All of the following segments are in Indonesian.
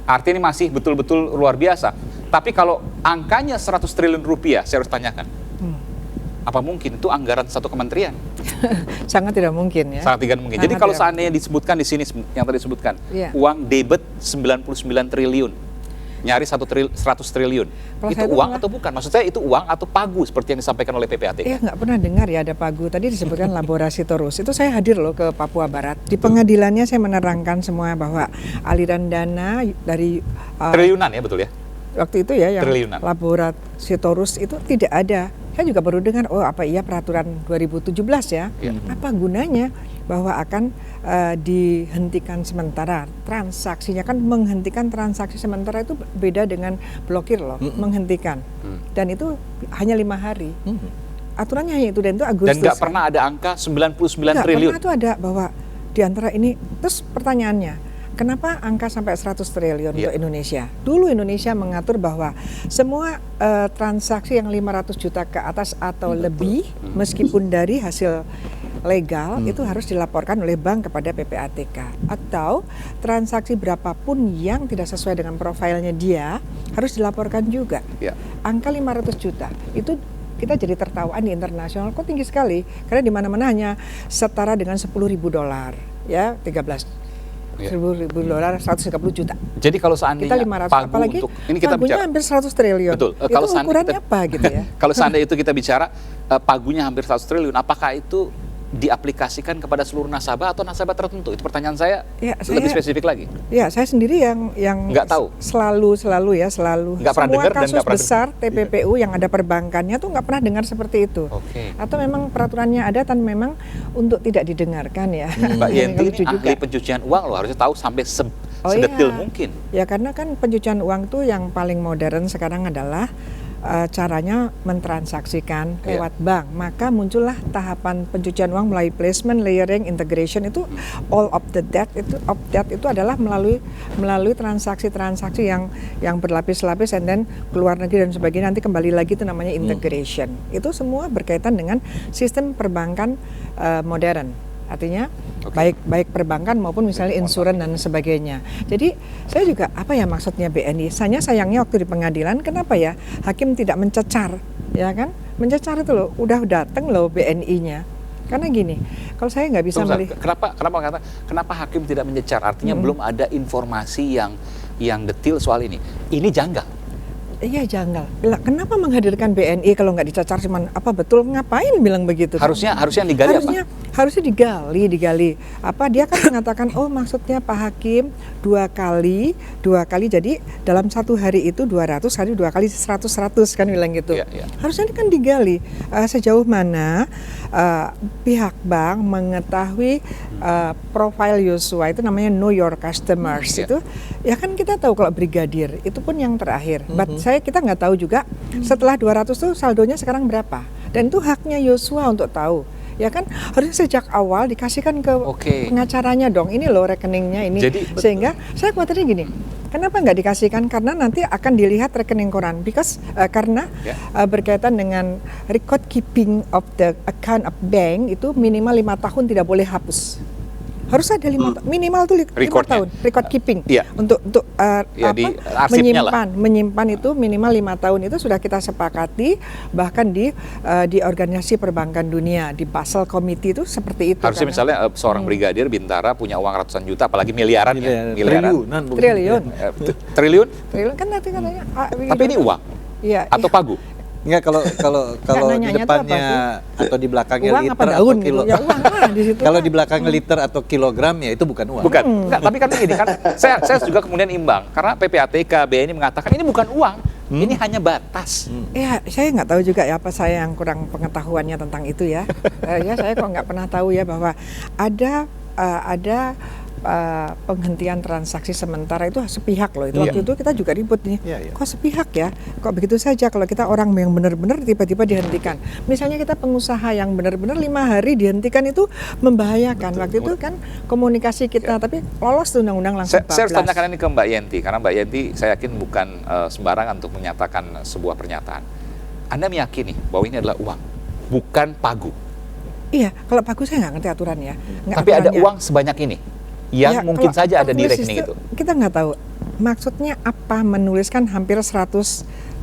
Artinya ini masih betul-betul luar biasa. Tapi kalau angkanya 100 triliun rupiah, saya harus tanyakan. Apa mungkin itu anggaran satu kementerian? Sangat tidak mungkin ya. Sangat tidak mungkin. Jadi kalau seandainya disebutkan di sini yang tadi disebutkan, uang debit 99 triliun, nyaris 100 triliun. Kalau itu uang atau bukan? Maksud saya itu uang atau pagu seperti yang disampaikan oleh PPATK? Iya, nggak pernah dengar ya ada pagu. Tadi disebutkan laborasi Torus. Itu saya hadir loh ke Papua Barat. Di pengadilannya saya menerangkan semua bahwa aliran dana dari triliunan ya, betul ya? Waktu itu ya yang triliunan. Laborasi Torus itu tidak ada. Saya juga baru dengar, oh apa iya peraturan 2017 ya? Apa gunanya bahwa akan dihentikan sementara transaksinya, kan menghentikan transaksi sementara itu beda dengan blokir loh, menghentikan. Dan itu hanya 5 hari. Aturannya hanya itu, dan itu Agustus. Dan nggak pernah ada angka 99 triliun? Nggak pernah itu ada bahwa di antara ini, terus pertanyaannya, kenapa angka sampai 100 triliun untuk Indonesia? Dulu Indonesia mengatur bahwa semua transaksi yang 500 juta ke atas atau lebih, meskipun dari hasil legal, itu harus dilaporkan oleh bank kepada PPATK. Atau transaksi berapapun yang tidak sesuai dengan profilnya dia, harus dilaporkan juga. Angka 500 juta, itu kita jadi tertawaan di internasional, kok tinggi sekali? Karena di mana-mana hanya setara dengan $10.000, ya 13 $1.000, 130 juta. Jadi kalau seandainya kita 500, pagu apalagi untuk ini kita bicara hampir 100 triliun. Betul. Itu Kalau ukurannya apa gitu ya? Kalau seandainya itu kita bicara pagunya hampir 100 triliun, apakah itu diaplikasikan kepada seluruh nasabah atau nasabah tertentu? Itu pertanyaan saya, lebih spesifik lagi. Ya, saya sendiri yang nggak tahu. Selalu nggak pernah dengar dan kasus besar TPPU yang ada perbankannya tuh nggak pernah dengar seperti itu. Atau memang peraturannya ada dan memang untuk tidak didengarkan ya. Mbak Yenti ini ahli pencucian uang loh, harusnya tahu sampai sedetil mungkin. Ya karena kan pencucian uang tuh yang paling modern sekarang adalah caranya mentransaksikan lewat bank, maka muncullah tahapan pencucian uang melalui placement, layering, integration. Itu all of that itu adalah melalui transaksi-transaksi yang berlapis-lapis, and then keluar negeri dan sebagainya, nanti kembali lagi, itu namanya integration. Itu semua berkaitan dengan sistem perbankan modern. Artinya baik perbankan maupun misalnya insuran dan sebagainya. Jadi saya juga, apa ya maksudnya BNI? Sayangnya waktu di pengadilan, kenapa ya hakim tidak mencecar, ya kan? Mencecar itu loh, udah datang loh BNI-nya. Karena gini, kalau saya nggak bisa melihat. Kenapa hakim tidak mencecar? Artinya belum ada informasi yang detail soal ini. Ini janggal. Iya, janggal. Kenapa menghadirkan BNI kalau nggak dicacar, cuman apa betul, ngapain bilang begitu? Harusnya digali harusnya digali. Apa dia kan mengatakan, oh maksudnya Pak Hakim dua kali, jadi dalam satu hari itu 200, hari 2 kali 100 kan bilang gitu. Harusnya kan digali sejauh mana pihak bank mengetahui profil Yosua, itu namanya know your customers. Itu ya kan kita tahu kalau brigadir itu pun yang terakhir. Kita nggak tahu juga setelah 200 tuh saldonya sekarang berapa, dan itu haknya Yosua untuk tahu, ya kan? Harusnya sejak awal dikasihkan ke pengacaranya dong, ini loh rekeningnya ini. Sehingga saya khawatirnya gini, kenapa nggak dikasihkan? Karena nanti akan dilihat rekening koran, karena berkaitan dengan record keeping of the account of bank itu minimal 5 tahun tidak boleh hapus. Harus ada 5 minimal tuh 5 tahun record keeping untuk menyimpan itu minimal 5 tahun. Itu sudah kita sepakati bahkan di organisasi perbankan dunia, di Basel Committee itu seperti itu. Harusnya misalnya seorang brigadir Bintara punya uang ratusan juta, apalagi miliaran. Triliun kan nanti katanya. Tapi ini uang atau pagu? Enggak, kalau di depannya atau di belakangnya uang liter atau kilo. Ya uang di situ. Kalau di belakangnya liter atau kilogram ya itu bukan uang. Bukan. Enggak, tapi kan ini kan saya juga kemudian imbang karena PPATK BNI mengatakan ini bukan uang. Ini hanya batas. Ya, saya nggak tahu juga ya, apa saya yang kurang pengetahuannya tentang itu ya. Saya kok nggak pernah tahu ya bahwa ada penghentian transaksi sementara itu sepihak loh. Itu waktu itu kita juga ribut nih. Kok sepihak ya? Kok begitu saja kalau kita orang yang benar-benar tiba-tiba dihentikan. Misalnya kita pengusaha yang benar-benar 5 hari dihentikan, itu membahayakan. Waktu itu kan komunikasi kita, tapi lolos tuh undang-undang langsung 14. Saya harus tanyakan ini ke Mbak Yenti, karena Mbak Yenti saya yakin bukan sembarangan untuk menyatakan sebuah pernyataan. Anda meyakini bahwa ini adalah uang, bukan pagu? Iya, kalau pagu saya nggak ngerti aturannya. Tapi ada uang sebanyak ini yang mungkin saja ada di rekening itu. Kita nggak tahu. maksudnya apa menuliskan hampir 100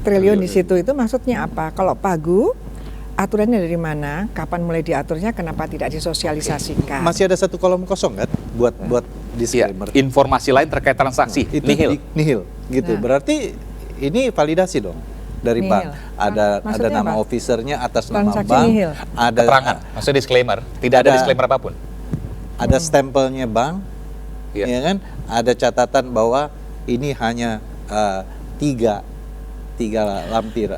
triliun di situ, itu maksudnya apa? Kalau pagu, aturannya dari mana? Kapan mulai diaturnya? Kenapa tidak disosialisasikan? Masih ada satu kolom kosong kan buat disclaimer. Informasi lain terkait transaksi Itu nihil gitu. Berarti ini validasi dong dari Nihil. bank. Ada Maksudnya nama apa? officernya atas nama Transaksi bank. nihil. Ada keterangan, maksudnya disclaimer, tidak ada disclaimer apapun. Ada stempelnya bank, Iya. ya kan? Ada catatan bahwa ini hanya tiga lampir.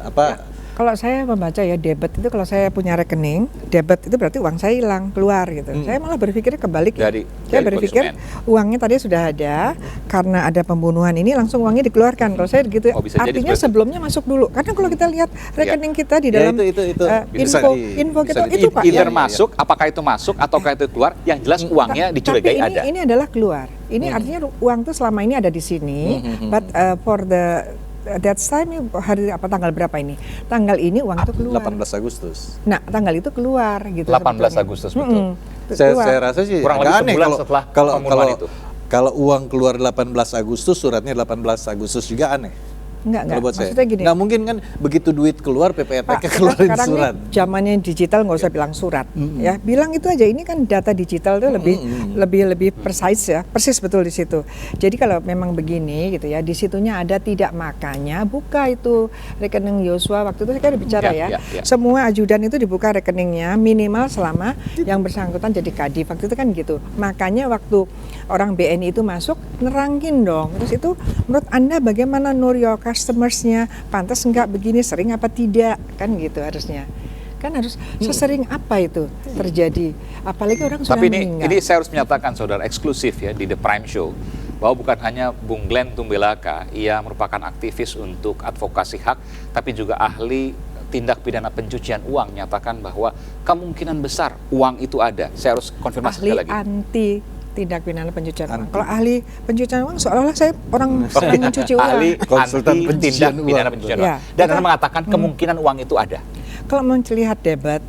Kalau saya membaca ya debit itu, kalau saya punya rekening debit itu berarti uang saya hilang, keluar gitu. Saya malah berpikir kebalik ya. Saya berpikir uangnya tadi sudah ada, karena ada pembunuhan ini langsung uangnya dikeluarkan. Kalau saya gitu, artinya sebelumnya masuk dulu. Karena kalau kita lihat rekening kita di dalam info kita itu Pak, either masuk, apakah itu masuk ataukah itu keluar, yang jelas uangnya dicurigai ada. Ini adalah keluar. Ini artinya uang itu selama ini ada di sini, but for the that time hari apa, tanggal berapa ini? Tanggal ini uang itu keluar. 18 Agustus. Nah, tanggal itu keluar gitu. 18 Agustus betul. Saya rasa sih kurang lebih sebulan setelah pembunuhan itu. Kalau uang keluar 18 Agustus, suratnya 18 Agustus juga aneh. Enggak. Maksudnya gini. Nggak mungkin kan begitu duit keluar PPATK keluarin sekarang surat. Zamannya digital, nggak usah bilang surat, ya bilang itu aja. Ini kan data digital itu lebih precise ya, persis betul di situ. Jadi kalau memang begini gitu ya, di situnya ada tidak, makanya buka itu rekening Yosua. Waktu itu saya kan bicara ya. Semua ajudan itu dibuka rekeningnya minimal selama yang bersangkutan jadi kadif. Waktu itu kan gitu. Makanya waktu orang BNI itu masuk, nerangin dong. Terus itu menurut Anda bagaimana know your customersnya, pantas enggak begini, sering apa tidak, kan gitu harusnya. Kan harus sesering apa itu terjadi, apalagi orang sudah meninggal. Tapi ini saya harus menyatakan, saudara, eksklusif ya di The Prime Show, bahwa bukan hanya Bung Glenn Tumbelaka, ia merupakan aktivis untuk advokasi hak, tapi juga ahli tindak pidana pencucian uang, menyatakan bahwa kemungkinan besar uang itu ada. Saya harus konfirmasi sekali lagi. Anti tindak pidana pencucian uang. Kalau ahli pencucian uang, seolah-olah saya orang sedang mencuci uang. Ahli konsultan tindak pidana pencucian uang. Dan Anda mengatakan kemungkinan uang itu ada. Kalau melihat debit,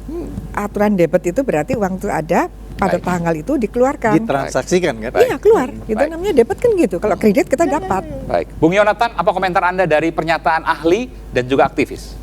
aturan debit itu berarti uang itu ada pada tanggal itu dikeluarkan. Ditransaksikan kan? Iya, keluar. Itu namanya debit kan gitu. Kalau kredit kita dapat. Baik. Bung Yonatan, apa komentar Anda dari pernyataan ahli dan juga aktivis?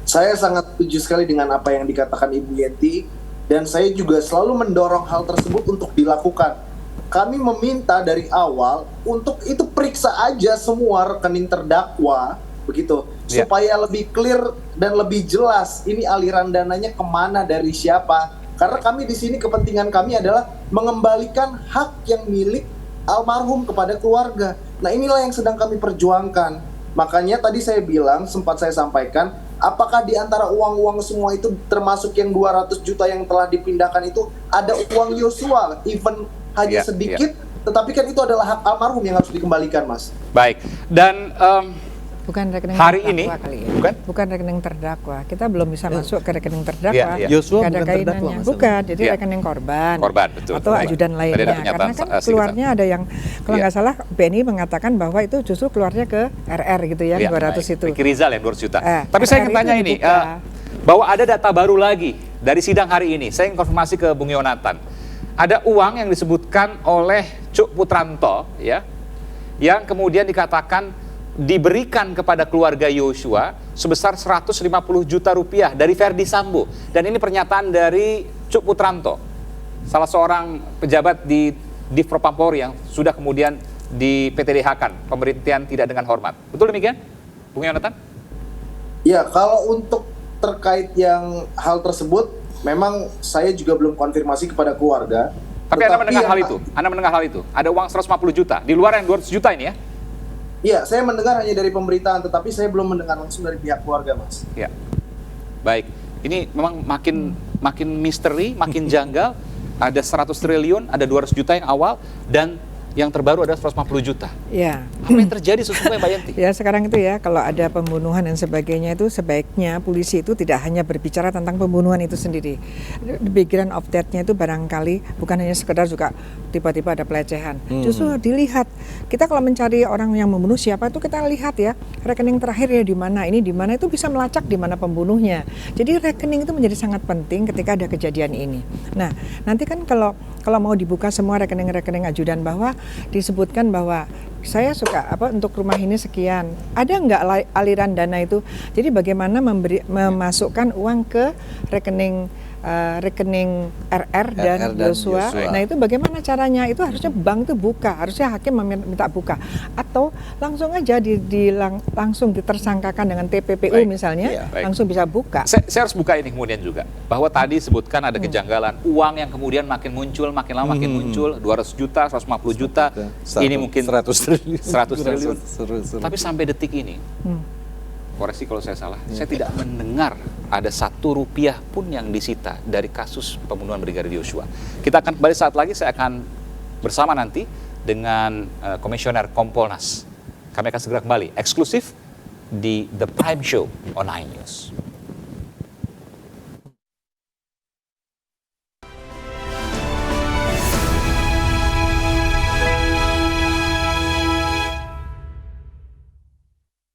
Saya sangat setuju sekali dengan apa yang dikatakan Ibu Yenti. Dan saya juga selalu mendorong hal tersebut untuk dilakukan. Kami meminta dari awal untuk itu periksa aja semua rekening terdakwa, begitu, supaya lebih clear dan lebih jelas ini aliran dananya kemana, dari siapa. Karena kami di sini, kepentingan kami adalah mengembalikan hak yang milik almarhum kepada keluarga. Nah, inilah yang sedang kami perjuangkan. Makanya tadi saya bilang, sempat saya sampaikan, apakah di antara uang-uang semua itu, termasuk yang 200 juta yang telah dipindahkan itu, ada uang Yosua, even hanya sedikit, tetapi kan itu adalah hak almarhum yang harus dikembalikan, Mas. Baik, dan bukan rekening hari terdakwa ini kali ya. Bukan rekening terdakwa. Kita belum bisa masuk ke rekening terdakwa. Yosua ada kaitannya. Bukan, jadi rekening korban. Betul. Atau ajudan lainnya. Karena kan keluarnya ada yang, kalau nggak salah BNI mengatakan bahwa itu justru keluarnya ke RR gitu ya, 200 itu. Ricky Rizal yang 200 juta. Tapi saya ingin tanya ini, bahwa ada data baru lagi dari sidang hari ini. Saya ingin konfirmasi ke Bung Yonatan. Ada uang yang disebutkan oleh Cuk Putranto, ya, yang kemudian dikatakan diberikan kepada keluarga Yosua sebesar 150 juta rupiah dari Verdi Sambo. Dan ini pernyataan dari Cuk Putranto, salah seorang pejabat di Divpropampori yang sudah kemudian di PTDH-kan, pemberhentian tidak dengan hormat. Betul demikian, Bung Yonatan? Ya, kalau untuk terkait yang hal tersebut, memang saya juga belum konfirmasi kepada keluarga. Tapi Anda mendengar hal itu? Anda mendengar hal itu? Ada uang 150 juta, di luar yang 200 juta ini ya? Iya, saya mendengar hanya dari pemberitaan, tetapi saya belum mendengar langsung dari pihak keluarga, Mas. Ya, baik. Ini memang makin misteri, makin janggal. Ada 100 triliun, ada 200 juta yang awal, dan yang terbaru ada 150 juta. Ya. Apa yang terjadi sesungguhnya, Mbak Yanti? Ya, sekarang itu ya, kalau ada pembunuhan dan sebagainya itu sebaiknya polisi itu tidak hanya berbicara tentang pembunuhan itu sendiri. The background of death-nya itu barangkali bukan hanya sekedar juga tiba-tiba ada pelecehan. Justru dilihat. Kita kalau mencari orang yang membunuh siapa itu kita lihat ya, rekening terakhir ya di mana, ini di mana, itu bisa melacak di mana pembunuhnya. Jadi rekening itu menjadi sangat penting ketika ada kejadian ini. Nah, nanti kan kalau kalau mau dibuka semua rekening-rekening ajudan, bahwa disebutkan bahwa saya suka untuk rumah ini sekian, ada nggak aliran dana itu? Jadi bagaimana memasukkan uang ke rekening RR dan Yosua. Nah itu bagaimana caranya? Itu harusnya bank itu buka, harusnya hakim minta buka, atau langsung aja langsung ditersangkakan dengan TPPU misalnya, langsung bisa buka. Saya harus buka ini kemudian juga, bahwa tadi sebutkan ada kejanggalan uang yang kemudian makin muncul, makin lama makin muncul, 200 juta, 150 juta, ini mungkin 100 triliun. Tapi sampai detik ini, koreksi kalau saya salah, saya tidak mendengar ada Rp1 pun yang disita dari kasus pembunuhan Brigadir Yosua. Kita akan kembali saat lagi, saya akan bersama nanti dengan Komisioner Kompolnas. Kami akan segera kembali, eksklusif di The Prime Show on 9 News.